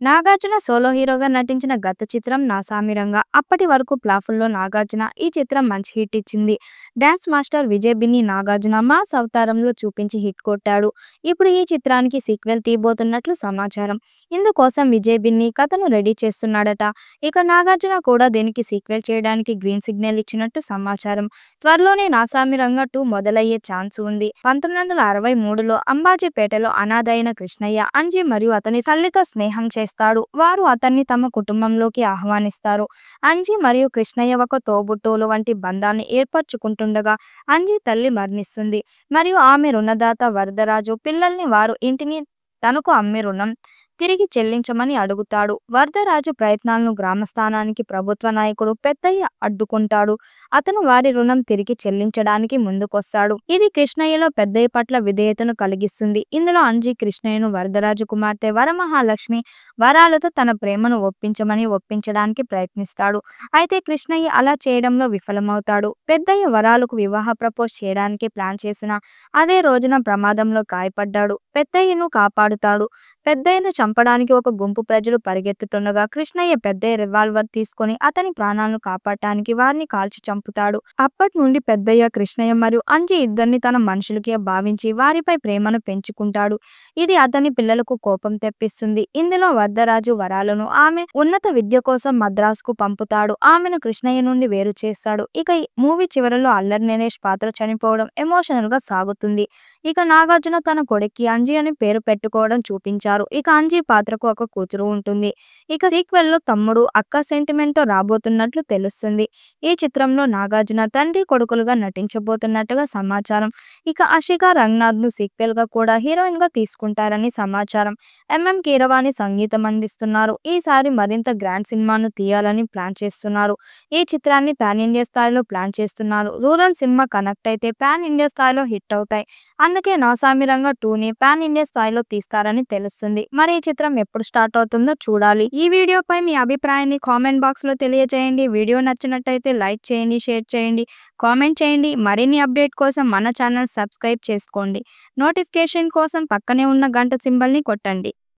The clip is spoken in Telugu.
నాగార్జున సోలో హీరోగా నటించిన గత చిత్రం 'నాసామిరంగ'. అప్పటి వరకు ప్లాపుల్లో నాగార్జున. ఈ చిత్రం మంచి హిట్ ఇచ్చింది. Dance master Vijay Binny Nagarjuna mass అవతారంలో చూపించి హిట్ కొట్టాడు. ఇప్పుడు ఈ చిత్రానికి సీక్వెల్ తీయబోతున్నట్లు సమాచారం. ఇందుకోసం విజయ్ బిన్ని కథను రెడీ చేస్తున్నాడట. ఇక నాగార్జున కూడా దీనికి సీక్వెల్ చేయడానికి గ్రీన్ సిగ్నల్ ఇచ్చినట్టు సమాచారం. త్వరలోనే 'నాసామిరంగ 2' మొదలయ్యే ఛాన్స్ ఉంది. 1963లో అంబాజీపేటలో అనాథ అయిన కృష్ణయ్య అంజి మరియు అతని తల్లితో స్నేహం చేస్తాడు. వారు అతన్ని తమ కుటుంబంలోకి ఆహ్వానిస్తారు. అంజి మరియు కృష్ణయ్య ఒక తోబుట్టువులు వంటి బంధాన్ని ఏర్పరచుకుంటుండగా అంజి తల్లి మరణిస్తుంది మరియు ఆమె రుణదాత వరదరాజు పిల్లల్ని వారు ఇంటిని తనకు అమ్మి రుణం తిరిగి చెల్లించమని అడుగుతాడు. వరదరాజు ప్రయత్నాలను గ్రామస్థానానికి ప్రభుత్వ నాయకుడు పెద్దయ్య అడ్డుకుంటాడు. అతను వారి రుణం తిరిగి చెల్లించడానికి ముందుకొస్తాడు. ఇది కృష్ణయ్యలో పెద్దయ్య పట్ల విధేయతను కలిగిస్తుంది. ఇందులో అంజి కృష్ణయ్యను వరదరాజు కుమార్తె వరమహాలక్ష్మి వరాలతో తన ప్రేమను ఒప్పించడానికి ప్రయత్నిస్తాడు. అయితే కృష్ణయ్య అలా చేయడంలో విఫలమవుతాడు. పెద్దయ్య వరాలకు వివాహ ప్రపోజ్ చేయడానికి ప్లాన్ చేసిన అదే రోజున ప్రమాదంలో గాయపడ్డాడు. పెద్దయ్యను కాపాడుతాడు. పెద్దయ్యను చంపడానికి ఒక గుంపు ప్రజలు పరిగెత్తుతుండగా కృష్ణయ్య పెద్దయ్య రివాల్వర్ తీసుకొని అతని ప్రాణాలను కాపాడటానికి వారిని కాల్చి చంపుతాడు. అప్పటి నుండి పెద్దయ్య కృష్ణయ్య మరియు అంజి ఇద్దరిని తన మనుషులకే భావించి వారిపై ప్రేమను పెంచుకుంటాడు. ఇది అతని పిల్లలకు కోపం తెప్పిస్తుంది. ఇందులో వరదరాజు వరాలను ఆమె ఉన్నత విద్య కోసం మద్రాసుకు పంపుతాడు. ఆమెను కృష్ణయ్య నుండి వేరు చేస్తాడు. ఇక ఈ మూవీ చివరలో అల్లరి నరేష్ పాత్ర చనిపోవడం ఎమోషనల్ గా సాగుతుంది. ఇక నాగార్జున తన కొడుక్కి అంజి అని పేరు పెట్టుకోవడం చూపించారు. ఇక అంజి పాత్రకు ఒక కూతురు ఉంటుంది. ఇక సీక్వెల్ లో తమ్ముడు అక్క సెంటిమెంట్ తో రాబోతున్నట్లు తెలుస్తుంది. ఈ చిత్రంలో నాగార్జున తండ్రి కొడుకులుగా నటించబోతున్నట్టుగా సమాచారం. ఇక అషికా రంగనాథ్ ను సీక్వెల్ గా కూడా హీరోయిన్ గా తీసుకుంటారని సమాచారం. ఎంఎం కీరవాణి సంగీతం అందిస్తున్నారు. ఈసారి మరింత గ్రాండ్ సినిమాను తీయాలని ప్లాన్ చేస్తున్నారు. ఈ చిత్రాన్ని పాన్ ఇండియా స్థాయిలో ప్లాన్ చేస్తున్నారు. రూరల్ సినిమా కనెక్ట్ అయితే పాన్ ఇండియా స్థాయిలో హిట్ అవుతాయి. అందుకే 'నాసామిరంగ 2'ని పాన్ ఇండియా స్థాయిలో తీస్తారని తెలుస్తుంది. మరి ఈ చిత్రం ఎప్పుడు స్టార్ట్ అవుతుందో చూడాలి. ఈ వీడియోపై మీ అభిప్రాయాన్ని కామెంట్ బాక్స్ లో తెలియజేయండి. వీడియో నచ్చినట్టయితే లైక్ చేయండి, షేర్ చేయండి, కామెంట్ చేయండి. మరిన్ని అప్డేట్ కోసం మన ఛానల్ సబ్స్క్రైబ్ చేసుకోండి. నోటిఫికేషన్ కోసం పక్కనే ఉన్న గంట సింబల్ ని కొట్టండి.